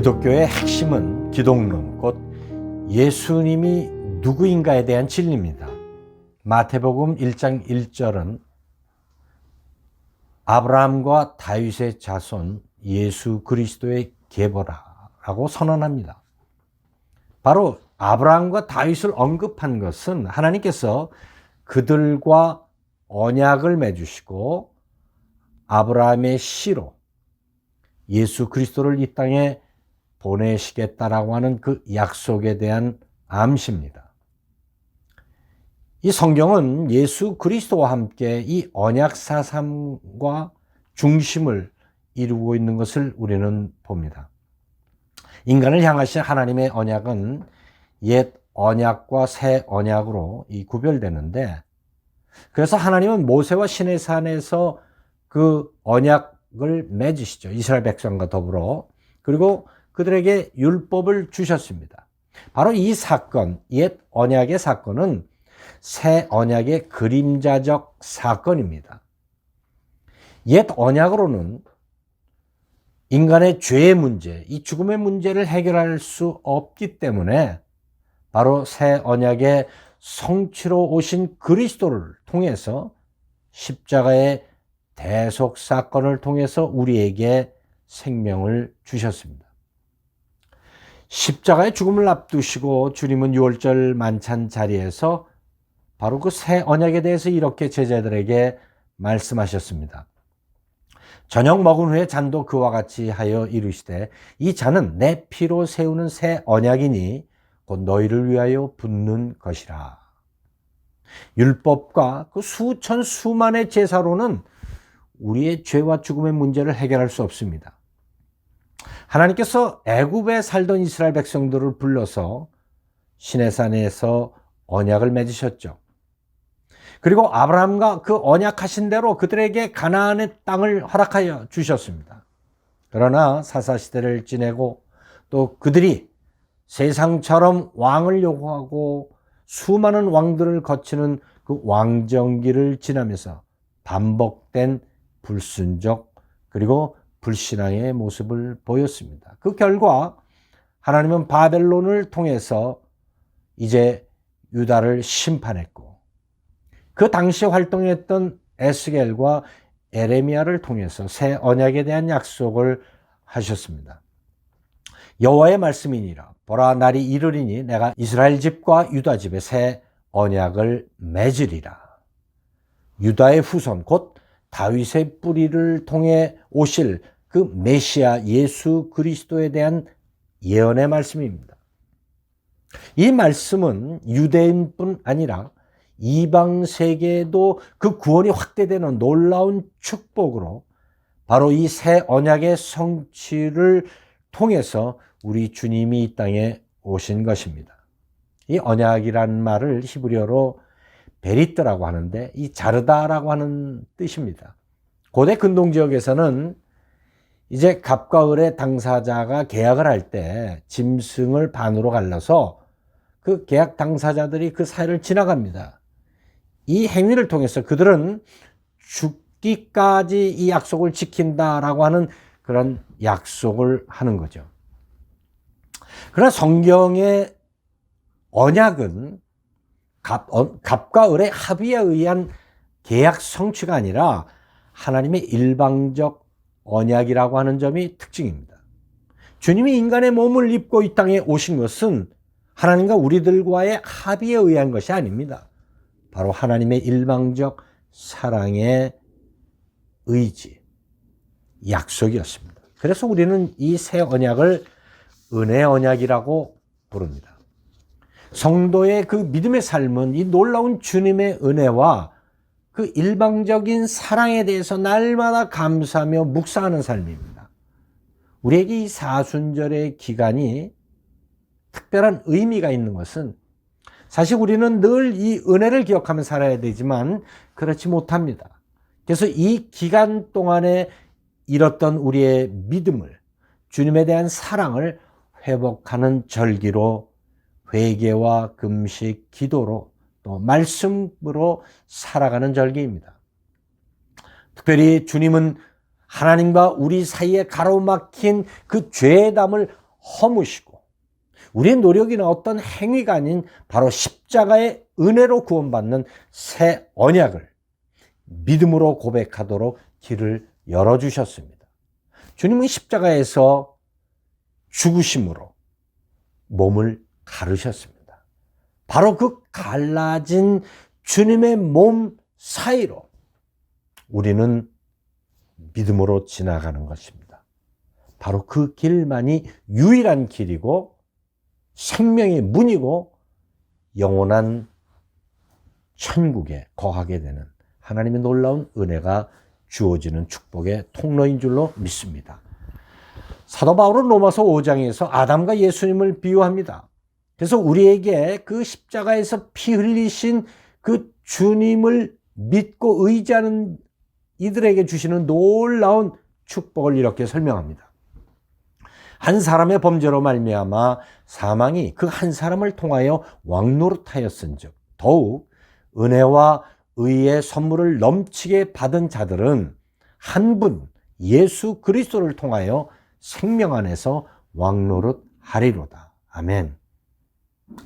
기독교의 핵심은 기독론, 곧 예수님이 누구인가에 대한 진리입니다. 마태복음 1장 1절은 아브라함과 다윗의 자손 예수 그리스도의 계보라라고 선언합니다. 바로 아브라함과 다윗을 언급한 것은 하나님께서 그들과 언약을 맺으시고 아브라함의 씨로 예수 그리스도를 이 땅에 보내시겠다라고 하는 그 약속에 대한 암시입니다. 이 성경은 예수 그리스도와 함께 이 언약 사삼과 중심을 이루고 있는 것을 우리는 봅니다. 인간을 향하신 하나님의 언약은 옛 언약과 새 언약으로 구별되는데, 그래서 하나님은 모세와 시내산에서 그 언약을 맺으시죠. 이스라엘 백성과 더불어. 그리고 그들에게 율법을 주셨습니다. 바로 이 사건, 옛 언약의 사건은 새 언약의 그림자적 사건입니다. 옛 언약으로는 인간의 죄의 문제, 이 죽음의 문제를 해결할 수 없기 때문에 바로 새 언약의 성취로 오신 그리스도를 통해서 십자가의 대속 사건을 통해서 우리에게 생명을 주셨습니다. 십자가의 죽음을 앞두시고 주님은 유월절 만찬 자리에서 바로 그 새 언약에 대해서 이렇게 제자들에게 말씀하셨습니다. 저녁 먹은 후에 잔도 그와 같이 하여 이르시되 이 잔은 내 피로 세우는 새 언약이니 곧 너희를 위하여 붓는 것이라. 율법과 그 수천 수만의 제사로는 우리의 죄와 죽음의 문제를 해결할 수 없습니다. 하나님께서 애굽에 살던 이스라엘 백성들을 불러서 시내산에서 언약을 맺으셨죠. 그리고 아브라함과 그 언약하신 대로 그들에게 가나안의 땅을 허락하여 주셨습니다. 그러나 사사시대를 지내고 또 그들이 세상처럼 왕을 요구하고 수많은 왕들을 거치는 그 왕정기를 지나면서 반복된 불순종 그리고 불신앙의 모습을 보였습니다. 그 결과 하나님은 바벨론을 통해서 이제 유다를 심판했고, 그 당시 활동했던 에스겔과 에레미야를 통해서 새 언약에 대한 약속을 하셨습니다. 여호와의 말씀이니라. 보라, 날이 이르리니 내가 이스라엘 집과 유다 집에 새 언약을 맺으리라. 유다의 후손 곧 다윗의 뿌리를 통해 오실 그 메시아 예수 그리스도에 대한 예언의 말씀입니다. 이 말씀은 유대인뿐 아니라 이방 세계에도 그 구원이 확대되는 놀라운 축복으로 바로 이 새 언약의 성취를 통해서 우리 주님이 이 땅에 오신 것입니다. 이 언약이라는 말을 히브리어로 베리트라고 하는데 이 자르다라고 하는 뜻입니다. 고대 근동 지역에서는 이제 갑과 을의 당사자가 계약을 할 때 짐승을 반으로 갈라서 그 계약 당사자들이 그 사이를 지나갑니다. 이 행위를 통해서 그들은 죽기까지 이 약속을 지킨다라고 하는 그런 약속을 하는 거죠. 그러나 성경의 언약은 갑과 을의 합의에 의한 계약 성취가 아니라 하나님의 일방적 언약이라고 하는 점이 특징입니다. 주님이 인간의 몸을 입고 이 땅에 오신 것은 하나님과 우리들과의 합의에 의한 것이 아닙니다. 바로 하나님의 일방적 사랑의 의지, 약속이었습니다. 그래서 우리는 이 새 언약을 은혜 언약이라고 부릅니다. 성도의 그 믿음의 삶은 이 놀라운 주님의 은혜와 그 일방적인 사랑에 대해서 날마다 감사하며 묵상하는 삶입니다. 우리에게 이 사순절의 기간이 특별한 의미가 있는 것은 사실 우리는 늘 이 은혜를 기억하며 살아야 되지만 그렇지 못합니다. 그래서 이 기간 동안에 잃었던 우리의 믿음을, 주님에 대한 사랑을 회복하는 절기로 회개와 금식, 기도로 또 말씀으로 살아가는 절기입니다. 특별히 주님은 하나님과 우리 사이에 가로막힌 그 죄의 담을 허무시고 우리의 노력이나 어떤 행위가 아닌 바로 십자가의 은혜로 구원받는 새 언약을 믿음으로 고백하도록 길을 열어주셨습니다. 주님은 십자가에서 죽으심으로 몸을 가르셨습니다. 바로 그 갈라진 주님의 몸 사이로 우리는 믿음으로 지나가는 것입니다. 바로 그 길만이 유일한 길이고 생명의 문이고 영원한 천국에 거하게 되는 하나님의 놀라운 은혜가 주어지는 축복의 통로인 줄로 믿습니다. 사도 바울은 로마서 5장에서 아담과 예수님을 비유합니다. 그래서 우리에게 그 십자가에서 피 흘리신 그 주님을 믿고 의지하는 이들에게 주시는 놀라운 축복을 이렇게 설명합니다. 한 사람의 범죄로 말미암아 사망이 그 한 사람을 통하여 왕노릇하였은즉 더욱 은혜와 의의 선물을 넘치게 받은 자들은 한 분 예수 그리스도를 통하여 생명 안에서 왕노릇하리로다. 아멘.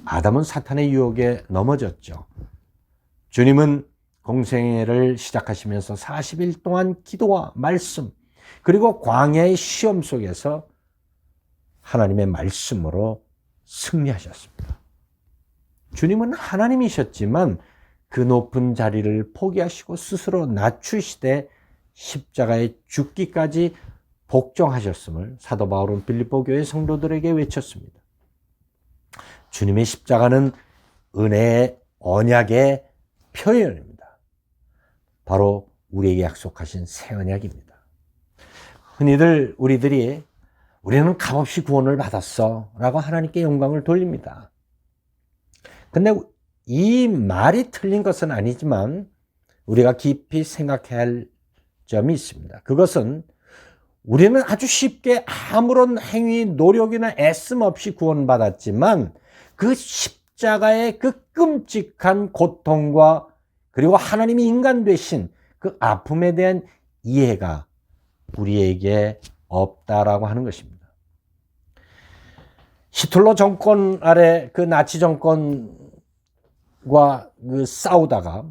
아담은 사탄의 유혹에 넘어졌죠. 주님은 공생애를 시작하시면서 40일 동안 기도와 말씀 그리고 광야의 시험 속에서 하나님의 말씀으로 승리하셨습니다. 주님은 하나님이셨지만 그 높은 자리를 포기하시고 스스로 낮추시되 십자가에 죽기까지 복종하셨음을 사도 바울은 빌립보 교회 성도들에게 외쳤습니다. 주님의 십자가는 은혜의 언약의 표현입니다. 바로 우리에게 약속하신 새 언약입니다. 흔히들 우리는 값없이 구원을 받았어 라고 하나님께 영광을 돌립니다. 근데 이 말이 틀린 것은 아니지만 우리가 깊이 생각해야 할 점이 있습니다. 그것은 우리는 아주 쉽게 아무런 행위, 노력이나 애씀 없이 구원받았지만 그 십자가의 그 끔찍한 고통과 그리고 하나님이 인간 되신 그 아픔에 대한 이해가 우리에게 없다라고 하는 것입니다. 히틀러 정권 아래 그 나치 정권과 그 싸우다가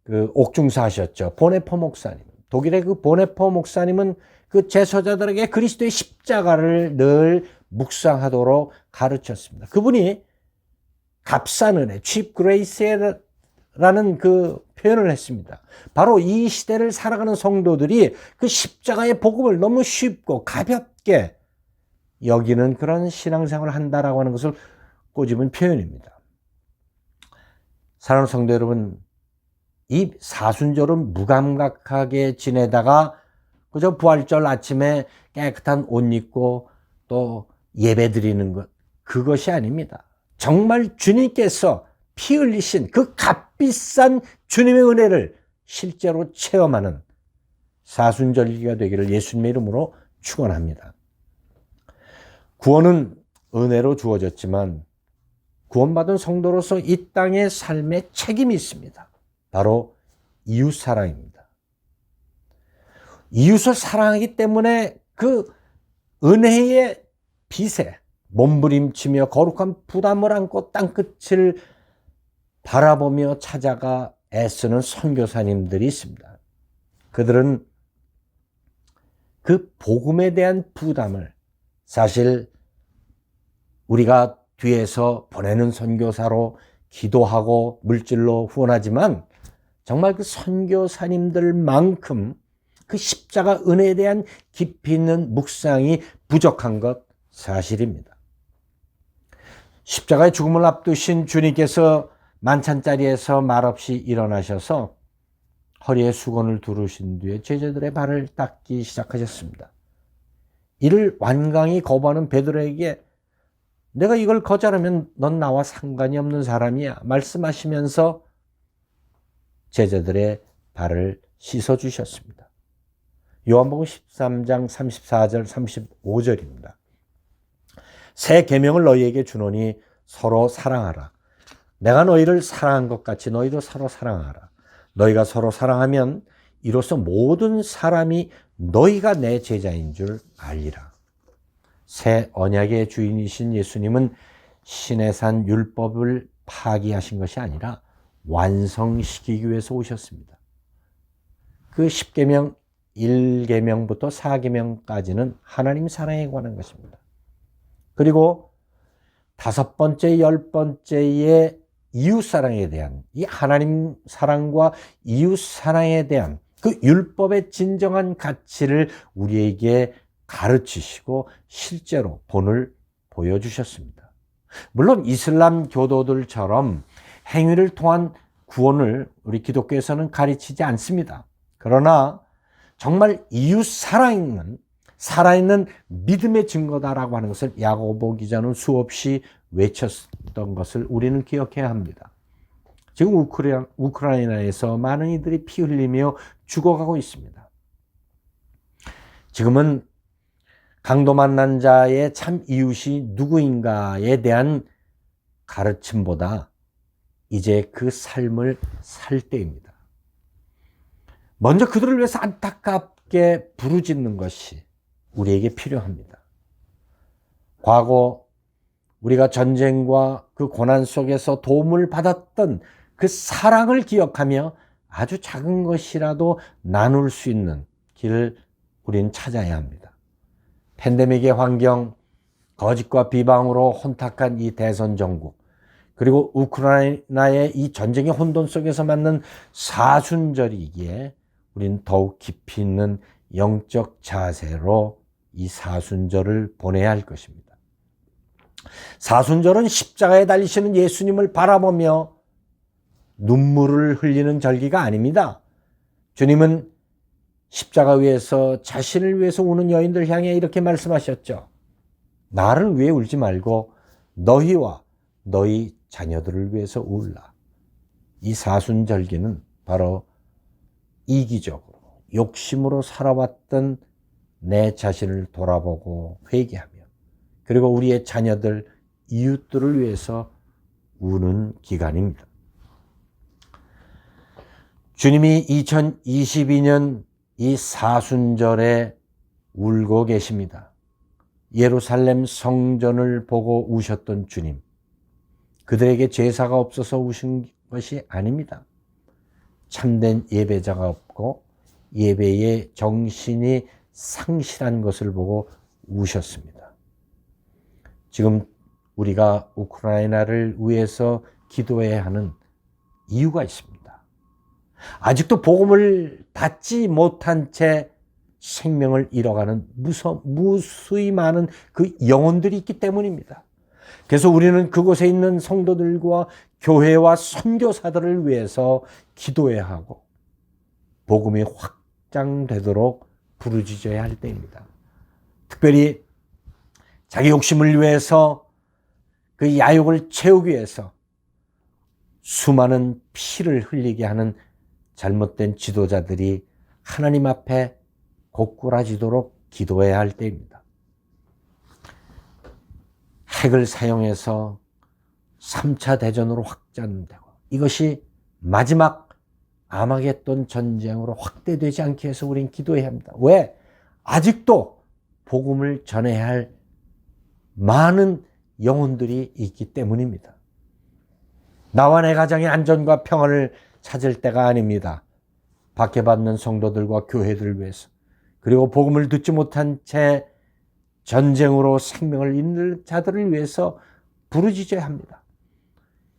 그 옥중사하셨죠. 보네퍼 목사님. 독일의 그 보네퍼 목사님은 그 제소자들에게 그리스도의 십자가를 늘 묵상하도록 가르쳤습니다. 그분이 값싼 은혜, cheap grace라는 그 표현을 했습니다. 바로 이 시대를 살아가는 성도들이 그 십자가의 복음을 너무 쉽고 가볍게 여기는 그런 신앙생활을 한다라고 하는 것을 꼬집은 표현입니다. 사랑하는 성도 여러분, 이 사순절은 무감각하게 지내다가 그저 부활절 아침에 깨끗한 옷 입고 또 예배 드리는 것, 그것이 아닙니다. 정말 주님께서 피 흘리신 그 값비싼 주님의 은혜를 실제로 체험하는 사순절기가 되기를 예수님의 이름으로 축원합니다. 구원은 은혜로 주어졌지만 구원받은 성도로서 이 땅의 삶에 책임이 있습니다. 바로 이웃사랑입니다. 이웃을 사랑하기 때문에 그 은혜의 빚에 몸부림치며 거룩한 부담을 안고 땅끝을 바라보며 찾아가 애쓰는 선교사님들이 있습니다. 그들은 그 복음에 대한 부담을 사실 우리가 뒤에서 보내는 선교사로 기도하고 물질로 후원하지만 정말 그 선교사님들만큼 그 십자가 은혜에 대한 깊이 있는 묵상이 부족한 것 사실입니다. 십자가의 죽음을 앞두신 주님께서 만찬자리에서 말없이 일어나셔서 허리에 수건을 두르신 뒤에 제자들의 발을 닦기 시작하셨습니다. 이를 완강히 거부하는 베드로에게 내가 이걸 거절하면 넌 나와 상관이 없는 사람이야 말씀하시면서 제자들의 발을 씻어주셨습니다. 요한복음 13장 34절 35절입니다. 새 계명을 너희에게 주노니 서로 사랑하라. 내가 너희를 사랑한 것 같이 너희도 서로 사랑하라. 너희가 서로 사랑하면 이로써 모든 사람이 너희가 내 제자인 줄 알리라. 새 언약의 주인이신 예수님은 시내산 율법을 파기하신 것이 아니라 완성시키기 위해서 오셨습니다. 그 10계명 1계명부터 4계명까지는 하나님 사랑에 관한 것입니다. 그리고 5번째, 10번째의 이웃사랑에 대한, 이 하나님 사랑과 이웃사랑에 대한 그 율법의 진정한 가치를 우리에게 가르치시고 실제로 본을 보여주셨습니다. 물론 이슬람 교도들처럼 행위를 통한 구원을 우리 기독교에서는 가르치지 않습니다. 그러나 정말 이웃 사랑은 살아있는 믿음의 증거다라고 하는 것을 야고보 기자는 수없이 외쳤던 것을 우리는 기억해야 합니다. 지금 우크라이나에서 많은 이들이 피 흘리며 죽어가고 있습니다. 지금은 강도 만난 자의 참 이웃이 누구인가에 대한 가르침보다 이제 그 삶을 살 때입니다. 먼저 그들을 위해서 안타깝게 부르짖는 것이 우리에게 필요합니다. 과거 우리가 전쟁과 그 고난 속에서 도움을 받았던 그 사랑을 기억하며 아주 작은 것이라도 나눌 수 있는 길을 우리는 찾아야 합니다. 팬데믹의 환경, 거짓과 비방으로 혼탁한 이 대선 정국, 그리고 우크라이나의 이 전쟁의 혼돈 속에서 맞는 사순절이기에 우리는 더욱 깊이 있는 영적 자세로 이 사순절을 보내야 할 것입니다. 사순절은 십자가에 달리시는 예수님을 바라보며 눈물을 흘리는 절기가 아닙니다. 주님은 십자가 위에서 자신을 위해서 우는 여인들 향해 이렇게 말씀하셨죠. 나를 위해 울지 말고 너희와 너희 자녀들을 위해서 울라. 이 사순절기는 바로 이기적으로 욕심으로 살아왔던 내 자신을 돌아보고 회개하며 그리고 우리의 자녀들, 이웃들을 위해서 우는 기간입니다. 주님이 2022년 이 사순절에 울고 계십니다. 예루살렘 성전을 보고 우셨던 주님, 그들에게 제사가 없어서 우신 것이 아닙니다. 참된 예배자가 없고 예배의 정신이 상실한 것을 보고 우셨습니다. 지금 우리가 우크라이나를 위해서 기도해야 하는 이유가 있습니다. 아직도 복음을 받지 못한 채 생명을 잃어가는 무수히 많은 그 영혼들이 있기 때문입니다. 그래서 우리는 그곳에 있는 성도들과 교회와 선교사들을 위해서 기도해야 하고 복음이 확장되도록 부르짖어야 할 때입니다. 특별히 자기 욕심을 위해서 그 야욕을 채우기 위해서 수많은 피를 흘리게 하는 잘못된 지도자들이 하나님 앞에 고꾸라지도록 기도해야 할 때입니다. 핵을 사용해서 3차 대전으로 확장되고 이것이 마지막 아마겟돈 전쟁으로 확대되지 않게 해서 우리는 기도해야 합니다. 왜? 아직도 복음을 전해야 할 많은 영혼들이 있기 때문입니다. 나와 내 가정의 안전과 평안을 찾을 때가 아닙니다. 박해받는 성도들과 교회들을 위해서 그리고 복음을 듣지 못한 채 전쟁으로 생명을 잃는 자들을 위해서 부르짖어야 합니다.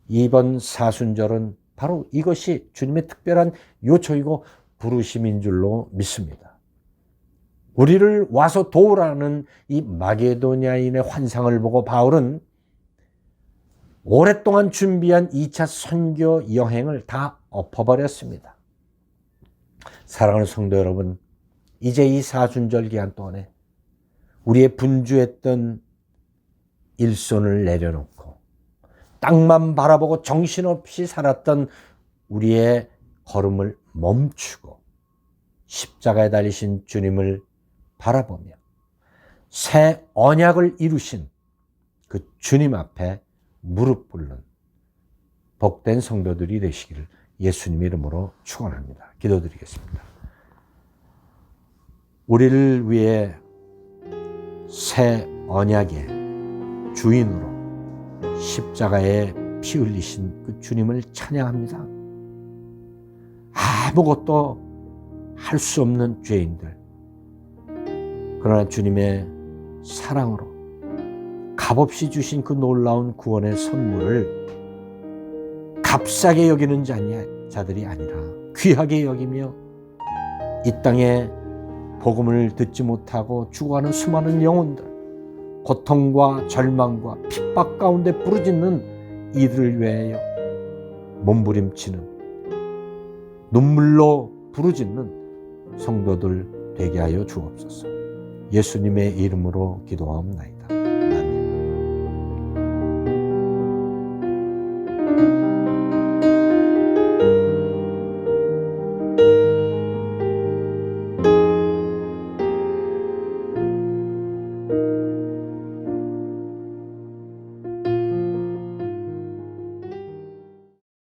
이번 사순절은 바로 이것이 주님의 특별한 요청이고 부르심인 줄로 믿습니다. 우리를 와서 도우라는 이 마게도냐인의 환상을 보고 바울은 오랫동안 준비한 2차 선교 여행을 다 엎어버렸습니다. 사랑하는 성도 여러분, 이제 이 사순절 기간 동안에 우리의 분주했던 일손을 내려놓고 땅만 바라보고 정신없이 살았던 우리의 걸음을 멈추고 십자가에 달리신 주님을 바라보며 새 언약을 이루신 그 주님 앞에 무릎 꿇는 복된 성도들이 되시기를 예수님 이름으로 축원합니다. 기도드리겠습니다. 우리를 위해 새 언약의 주인으로 십자가에 피 흘리신 그 주님을 찬양합니다. 아무것도 할 수 없는 죄인들, 그러나 주님의 사랑으로 값없이 주신 그 놀라운 구원의 선물을 값싸게 여기는 자들이 아니라 귀하게 여기며 이 땅에 복음을 듣지 못하고 죽어가는 수많은 영혼들, 고통과 절망과 핍박 가운데 부르짖는 이들을 위하여 몸부림치는, 눈물로 부르짖는 성도들 되게 하여 주옵소서. 예수님의 이름으로 기도하옵나이다.